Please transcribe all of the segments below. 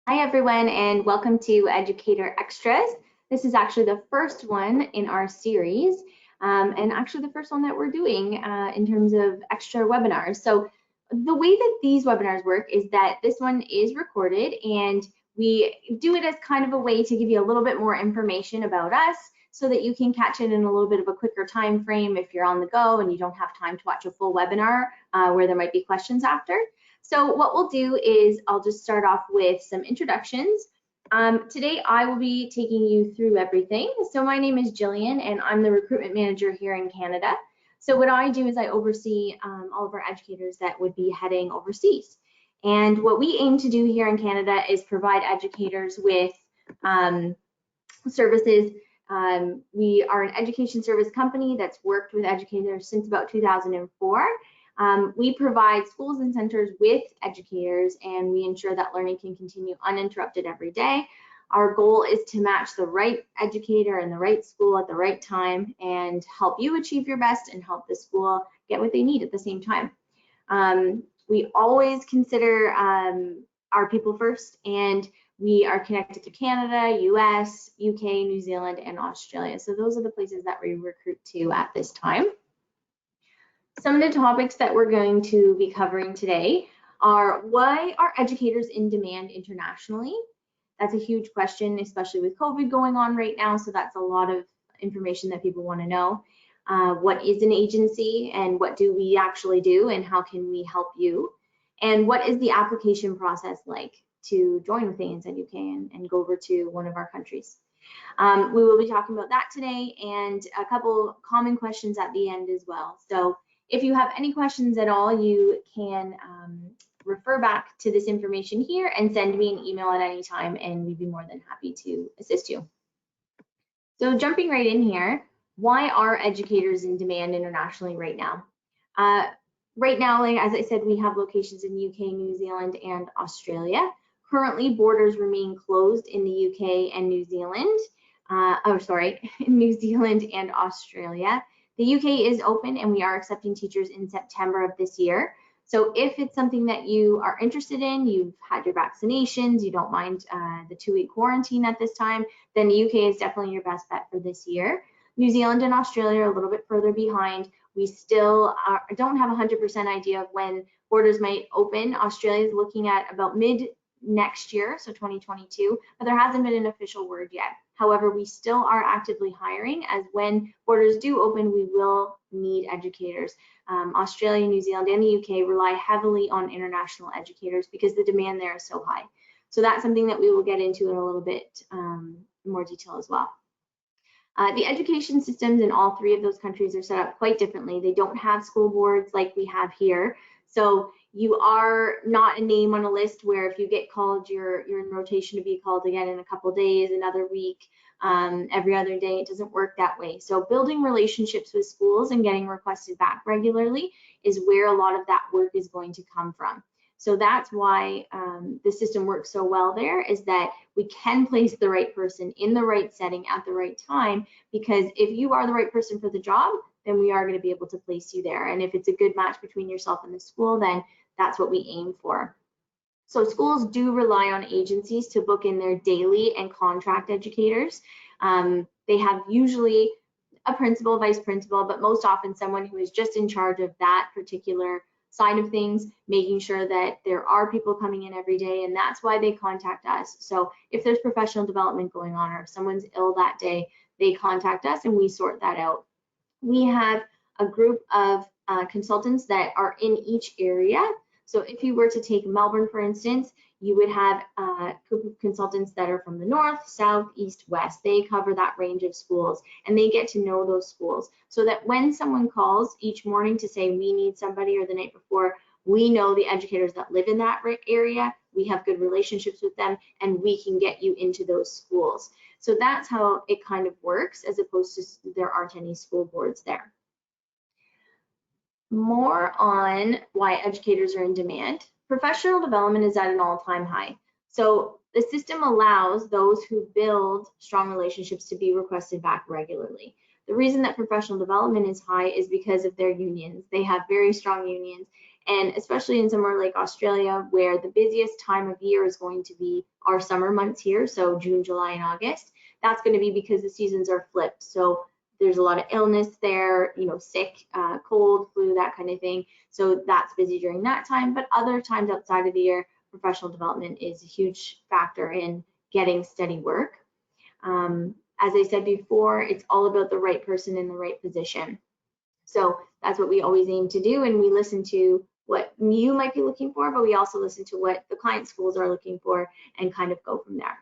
Hi everyone, and welcome to Educator Extras. This is actually the first one in our series, and actually the first one that we're doing in terms of extra webinars. So the way that these webinars work is that this one is recorded, and we do it as kind of a way to give you a little bit more information about us so that you can catch it in a little bit of a quicker time frame if you're on the go and you don't have time to watch a full webinar where there might be questions after. So what we'll do is I'll just start off with some introductions. Today I will be taking you through everything. So my name is Gillian and I'm the recruitment manager here in Canada. So what I do is I oversee all of our educators that would be heading overseas. And what we aim to do here in Canada is provide educators with services. We are an education service company that's worked with educators since about 2004. We provide schools and centers with educators, and we ensure that learning can continue uninterrupted every day. Our goal is to match the right educator in the right school at the right time and help you achieve your best and help the school get what they need at the same time. We always consider our people first, and we are connected to Canada, US, UK, New Zealand, and Australia. So those are the places that we recruit to at this time. Some of the topics that we're going to be covering today are: why are educators in demand internationally? That's a huge question, especially with COVID going on right now, so that's a lot of information that people want to know. What is an agency and what do we actually do and how can we help you? And what is the application process like to join with ANZUK and go over to one of our countries? We will be talking about that today and a couple common questions at the end as well. So if you have any questions at all, you can refer back to this information here and send me an email at any time, and we'd be more than happy to assist you. So jumping right in here, why are educators in demand internationally right now? Right now, like as I said, we have locations in UK, New Zealand, and Australia. Currently, borders remain closed in the UK and New Zealand. New Zealand and Australia. The UK is open and we are accepting teachers in September of this year. So if it's something that you are interested in, you've had your vaccinations, you don't mind the 2-week quarantine at this time, then the UK is definitely your best bet for this year. New Zealand and Australia are a little bit further behind. We still don't have 100% idea of when borders might open. Australia is looking at about mid next year, so 2022, but there hasn't been an official word yet. However, we still are actively hiring, as when borders do open, we will need educators. Australia, New Zealand, and the UK rely heavily on international educators because the demand there is so high. So that's something that we will get into in a little bit more detail as well. The education systems in all 3 of those countries are set up quite differently. They don't have school boards like we have here. So you are not a name on a list where if you get called, you're in rotation to be called again in a couple days, another week, every other day. It doesn't work that way. So building relationships with schools and getting requested back regularly is where a lot of that work is going to come from. So that's why the system works so well there, is that we can place the right person in the right setting at the right time, because if you are the right person for the job, then we are going to be able to place you there. And if it's a good match between yourself and the school, then that's what we aim for. So schools do rely on agencies to book in their daily and contract educators. They have usually a principal, vice principal, but most often someone who is just in charge of that particular side of things, making sure that there are people coming in every day, and that's why they contact us. So if there's professional development going on or if someone's ill that day, they contact us and we sort that out. We have a group of consultants that are in each area. So if you were to take Melbourne, for instance, you would have a group of consultants that are from the north, south, east, west. They cover that range of schools and they get to know those schools, so that when someone calls each morning to say we need somebody, or the night before, we know the educators that live in that area, we have good relationships with them, and we can get you into those schools. So that's how it kind of works, as opposed to there aren't any school boards there. More on why educators are in demand. Professional development is at an all-time high. So the system allows those who build strong relationships to be requested back regularly. The reason that professional development is high is because of their unions. They have very strong unions, And especially in somewhere like Australia, where the busiest time of year is going to be our summer months here, so June, July, and August, that's going to be because the seasons are flipped. So there's a lot of illness there, you know, sick, cold, flu, that kind of thing. So that's busy during that time. But other times outside of the year, professional development is a huge factor in getting steady work. As I said before, it's all about the right person in the right position. So that's what we always aim to do, and we listen to what you might be looking for, but we also listen to what the client schools are looking for and kind of go from there.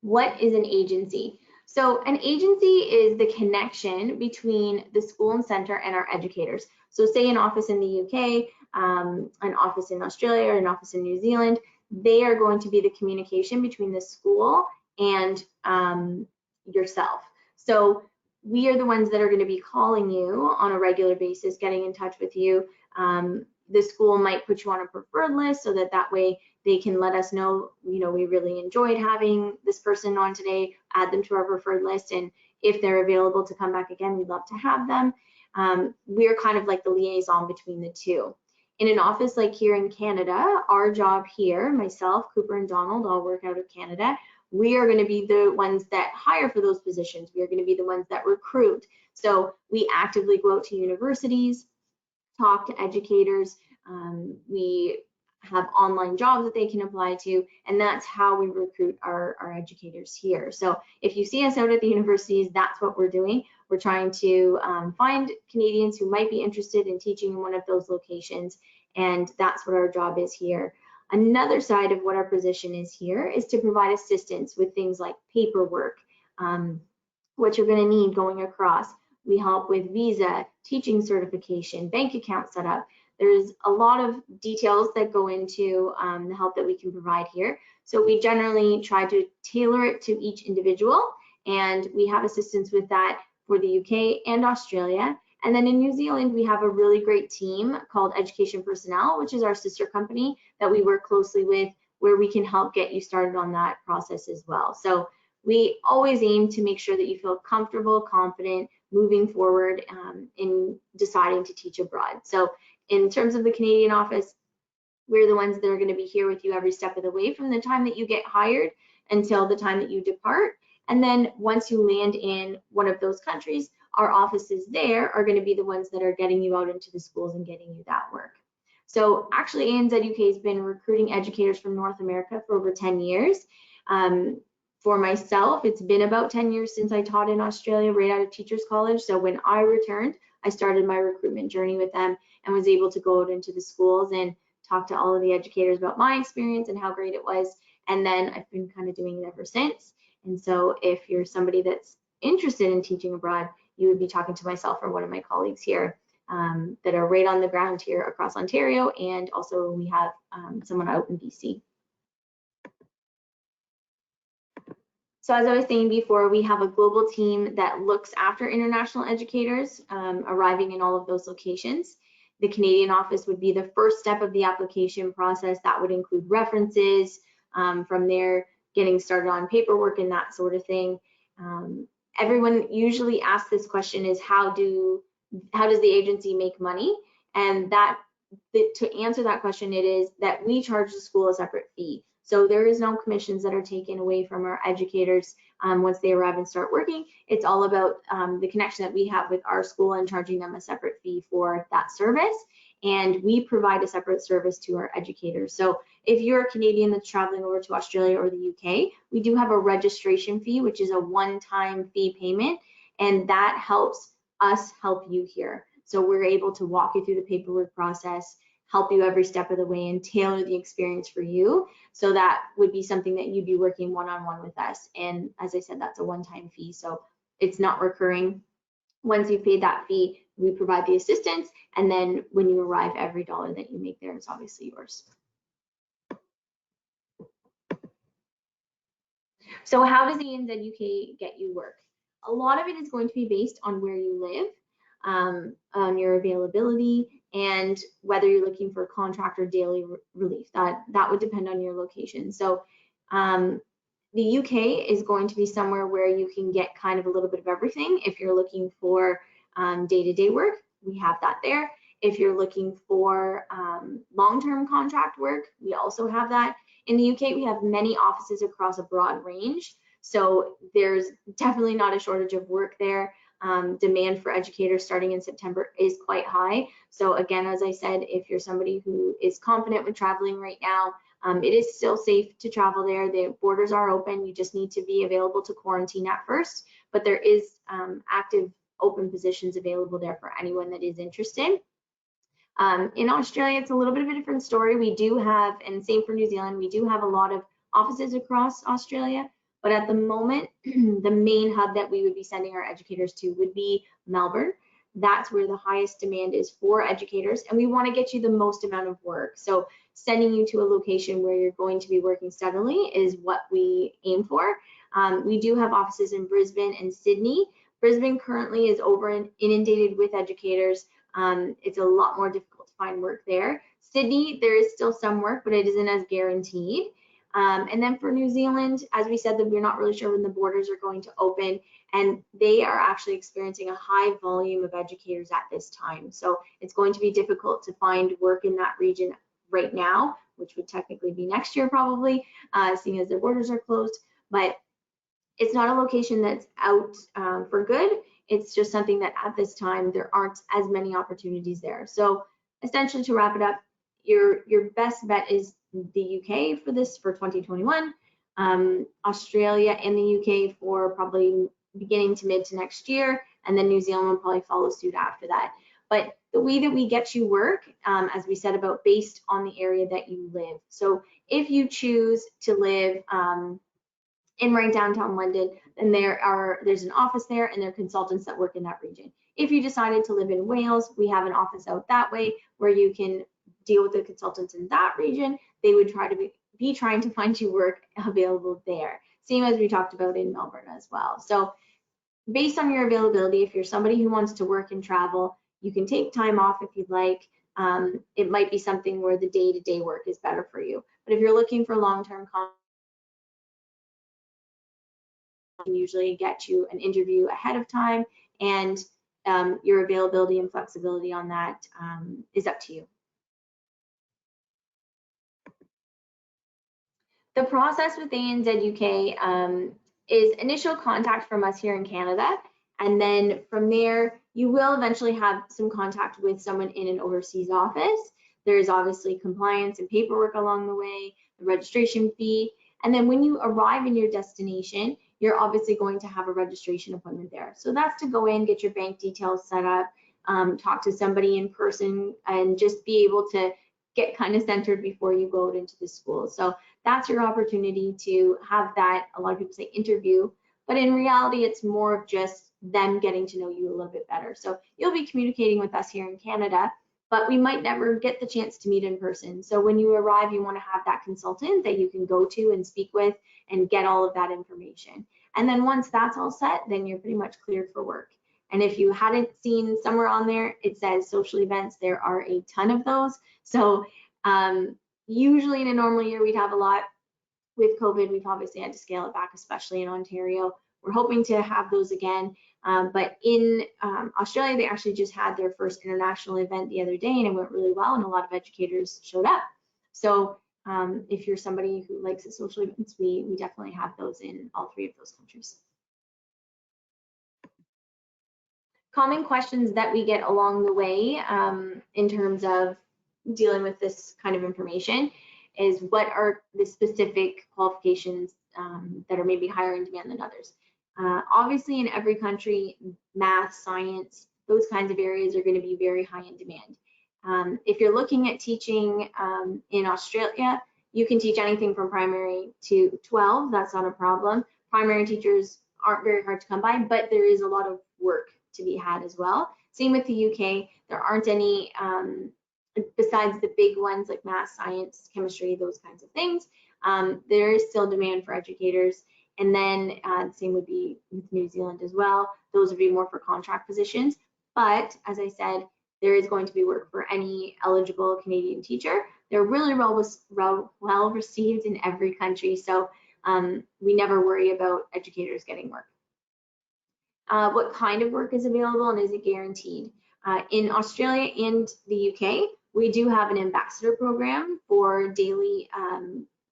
What is an agency? So an agency is the connection between the school and center and our educators. So say an office in the UK, an office in Australia, or an office in New Zealand, they are going to be the communication between the school and yourself. So we are the ones that are going to be calling you on a regular basis, getting in touch with you. The school might put you on a preferred list so that way they can let us know, you know, we really enjoyed having this person on today, add them to our preferred list, and if they're available to come back again, we'd love to have them. We're kind of like the liaison between the two. In an office like here in Canada, our job here, myself, Cooper, and Donald all work out of Canada. We are going to be the ones that hire for those positions. We are going to be the ones that recruit. So we actively go out to universities, talk to educators. We have online jobs that they can apply to, and that's how we recruit our educators here. So if you see us out at the universities, that's what we're doing. We're trying to find Canadians who might be interested in teaching in one of those locations, and that's what our job is here. Another side of what our position is here is to provide assistance with things like paperwork, what you're going to need going across. We help with visa, teaching certification, bank account setup. There's a lot of details that go into the help that we can provide here. So we generally try to tailor it to each individual, and we have assistance with that for the UK and Australia. And then in New Zealand, we have a really great team called Education Personnel, which is our sister company that we work closely with, where we can help get you started on that process as well. So we always aim to make sure that you feel comfortable, confident, moving forward in deciding to teach abroad. So in terms of the Canadian office, we're the ones that are going to be here with you every step of the way from the time that you get hired until the time that you depart. And then once you land in one of those countries, our offices there are going to be the ones that are getting you out into the schools and getting you that work. So actually ANZUK has been recruiting educators from North America for over 10 years. For myself, it's been about 10 years since I taught in Australia right out of Teachers College. So when I returned, I started my recruitment journey with them and was able to go out into the schools and talk to all of the educators about my experience and how great it was. And then I've been kind of doing it ever since. And so if you're somebody that's interested in teaching abroad, you would be talking to myself or one of my colleagues here that are right on the ground here across Ontario, and also we have someone out in BC. So as I was saying before, we have a global team that looks after international educators arriving in all of those locations. The Canadian office would be the first step of the application process. That would include references, from there getting started on paperwork and that sort of thing. Everyone usually asks this question is how does the agency make money? And to answer that question, it is that we charge the school a separate fee. So there is no commissions that are taken away from our educators once they arrive and start working. It's all about the connection that we have with our school and charging them a separate fee for that service. And we provide a separate service to our educators. So if you're a Canadian that's traveling over to Australia or the UK, we do have a registration fee, which is a one-time fee payment, and that helps us help you here. So we're able to walk you through the paperwork process, help you every step of the way, and tailor the experience for you. So that would be something that you'd be working one-on-one with us. And as I said, that's a one-time fee, so it's not recurring. Once you've paid that fee, we provide the assistance, and then when you arrive, every dollar that you make there is obviously yours. So how does ANZUK get you work? A lot of it is going to be based on where you live, on your availability, and whether you're looking for contract or daily relief. That would depend on your location. So the UK is going to be somewhere where you can get kind of a little bit of everything if you're looking for day-to-day work. we have that there. If you're looking for long-term contract work, we also have that. In the UK, we have many offices across a broad range, so there's definitely not a shortage of work there. Demand for educators starting in September is quite high. So again, as I said, if you're somebody who is confident with traveling right now, it is still safe to travel there. The borders are open. You just need to be available to quarantine at first, but there is active open positions available there for anyone that is interested. In Australia, it's a little bit of a different story. We do have, and same for New Zealand, we do have a lot of offices across Australia, but at the moment, the main hub that we would be sending our educators to would be Melbourne. That's where the highest demand is for educators, and we want to get you the most amount of work. So sending you to a location where you're going to be working steadily is what we aim for. We do have offices in Brisbane and Sydney. Brisbane currently is inundated with educators. It's a lot more difficult to find work there. Sydney, there is still some work, but it isn't as guaranteed. And then for New Zealand, as we said, that we're not really sure when the borders are going to open, and they are actually experiencing a high volume of educators at this time. So it's going to be difficult to find work in that region right now, which would technically be next year probably, seeing as their borders are closed. But it's not a location that's out for good. It's just something that at this time, there aren't as many opportunities there. So essentially, to wrap it up, your best bet is the UK for this for 2021, Australia and the UK for probably beginning to mid to next year, and then New Zealand will probably follow suit after that. But the way that we get you work, as we said about, based on the area that you live. So if you choose to live in right downtown London, then there's an office there and there are consultants that work in that region. If you decided to live in Wales, we have an office out that way where you can deal with the consultants in that region. They would try to be trying to find you work available there. Same as we talked about in Melbourne as well. So based on your availability, if you're somebody who wants to work and travel, you can take time off if you'd like. It might be something where the day-to-day work is better for you. But if you're looking for long-term contract, can usually get you an interview ahead of time, and your availability and flexibility on that is up to you. The process with ANZUK is initial contact from us here in Canada, and then from there, you will eventually have some contact with someone in an overseas office. There's obviously compliance and paperwork along the way, the registration fee, and then when you arrive in your destination, you're obviously going to have a registration appointment there. So that's to go in, get your bank details set up, talk to somebody in person, and just be able to get kind of centered before you go out into the school. So that's your opportunity to have that, a lot of people say interview, but in reality, it's more of just them getting to know you a little bit better. So you'll be communicating with us here in Canada, but we might never get the chance to meet in person. So when you arrive, you want to have that consultant that you can go to and speak with and get all of that information. And then once that's all set, then you're pretty much cleared for work. And if you hadn't seen somewhere on there, it says social events. There are a ton of those. So usually in a normal year, we'd have a lot. With COVID, we've obviously had to scale it back, especially in Ontario. We're hoping to have those again. But in Australia, they actually just had their first international event the other day, and it went really well, and a lot of educators showed up. So if you're somebody who likes the social events, we definitely have those in all three of those countries. Common questions that we get along the way in terms of dealing with this kind of information is, what are the specific qualifications that are maybe higher in demand than others? Obviously, in every country, math, science, those kinds of areas are going to be very high in demand. If you're looking at teaching in Australia, you can teach anything from primary to 12. That's not a problem. Primary teachers aren't very hard to come by, but there is a lot of work to be had as well. Same with the UK. There aren't any, besides the big ones like math, science, chemistry, those kinds of things. There is still demand for educators. And then the same would be with New Zealand as well. Those would be more for contract positions. But as I said, there is going to be work for any eligible Canadian teacher. They're really well received in every country. So we never worry about educators getting work. What kind of work is available and is it guaranteed? In Australia and the UK, we do have an ambassador program for daily,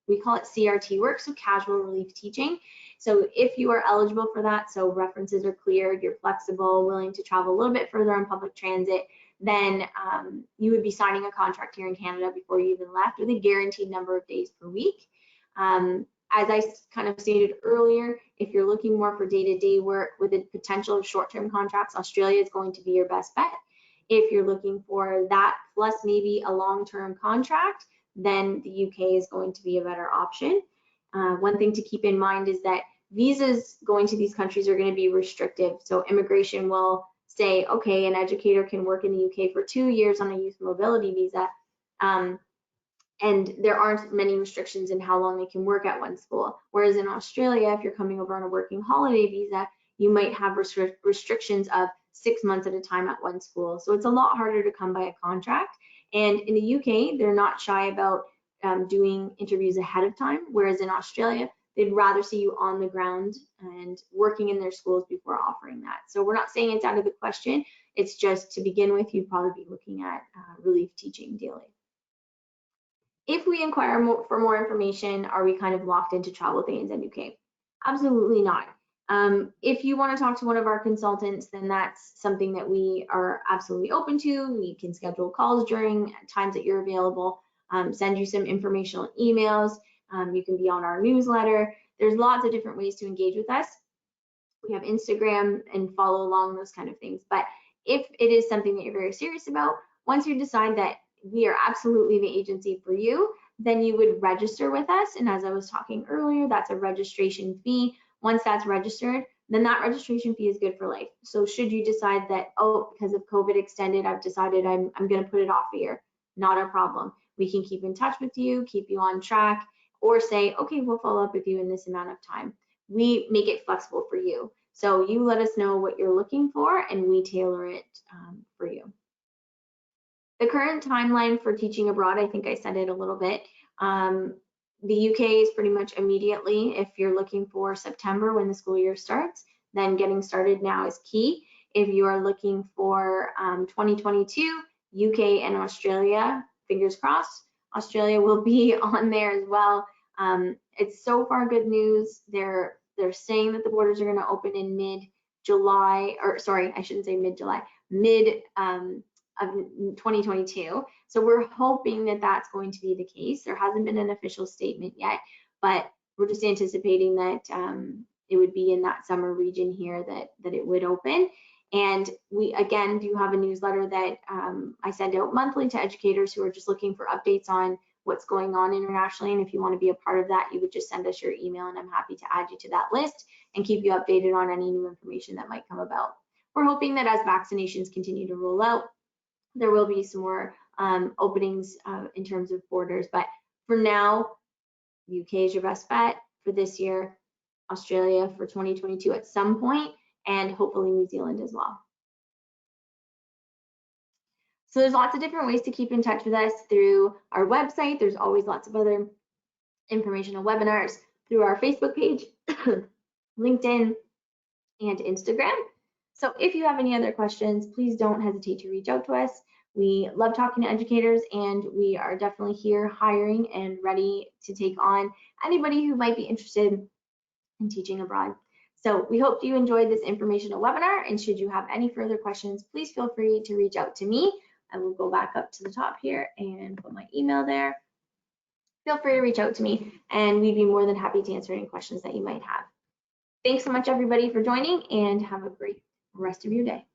we call it CRT work, so casual relief teaching. So if you are eligible for that, so references are cleared, you're flexible, willing to travel a little bit further on public transit, then you would be signing a contract here in Canada before you even left with a guaranteed number of days per week. As I kind of stated earlier, if you're looking more for day-to-day work with the potential of short-term contracts, Australia is going to be your best bet. If you're looking for that plus maybe a long-term contract, then the UK is going to be a better option. One thing to keep in mind is that visas going to these countries are going to be restrictive. So immigration will say, okay, an educator can work in the UK for 2 years on a youth mobility visa. And there aren't many restrictions in how long they can work at one school. Whereas in Australia, if you're coming over on a working holiday visa, you might have restrictions of 6 months at a time at one school. So it's a lot harder to come by a contract. And in the UK, they're not shy about doing interviews ahead of time, whereas in Australia, they'd rather see you on the ground and working in their schools before offering that. So we're not saying it's out of the question. It's just to begin with, you'd probably be looking at relief teaching daily. If we inquire for more information, are we kind of locked into travel with ANZUK? Absolutely not. If you want to talk to one of our consultants, then that's something that we are absolutely open to. We can schedule calls during times that you're available, send you some informational emails. You can be on our newsletter. There's lots of different ways to engage with us. We have Instagram and follow along, those kind of things. But if it is something that you're very serious about, once you decide that we are absolutely the agency for you, then you would register with us. And as I was talking earlier, that's a registration fee. Once that's registered, then that registration fee is good for life. So should you decide that, oh, because of COVID extended, I've decided I'm going to put it off a year, not a problem. We can keep in touch with you, keep you on track, or say, okay, we'll follow up with you in this amount of time. We make it flexible for you. So you let us know what you're looking for and we tailor it for you. The current timeline for teaching abroad, I think I said it a little bit. The UK is pretty much immediately. If you're looking for September when the school year starts, then getting started now is key. If you are looking for 2022, UK and Australia, fingers crossed, Australia will be on there as well. It's so far good news. They're saying that the borders are going to open in mid-July, or sorry, I shouldn't say mid-July, of 2022. So we're hoping that that's going to be the case. There hasn't been an official statement yet, but we're just anticipating that it would be in that summer region here that it would open. And we, again, do have a newsletter that I send out monthly to educators who are just looking for updates on what's going on internationally. And if you want to be a part of that, you would just send us your email and I'm happy to add you to that list and keep you updated on any new information that might come about. We're hoping that as vaccinations continue to roll out, there will be some more openings in terms of borders. But for now, UK is your best bet for this year, Australia for 2022 at some point, and hopefully New Zealand as well. So there's lots of different ways to keep in touch with us through our website. There's always lots of other informational webinars through our Facebook page, LinkedIn, and Instagram. So if you have any other questions, please don't hesitate to reach out to us. We love talking to educators and we are definitely here hiring and ready to take on anybody who might be interested in teaching abroad. So we hope you enjoyed this informational webinar, and should you have any further questions, please feel free to reach out to me. I will go back up to the top here and put my email there. Feel free to reach out to me and we'd be more than happy to answer any questions that you might have. Thanks so much everybody for joining and have a great rest of your day.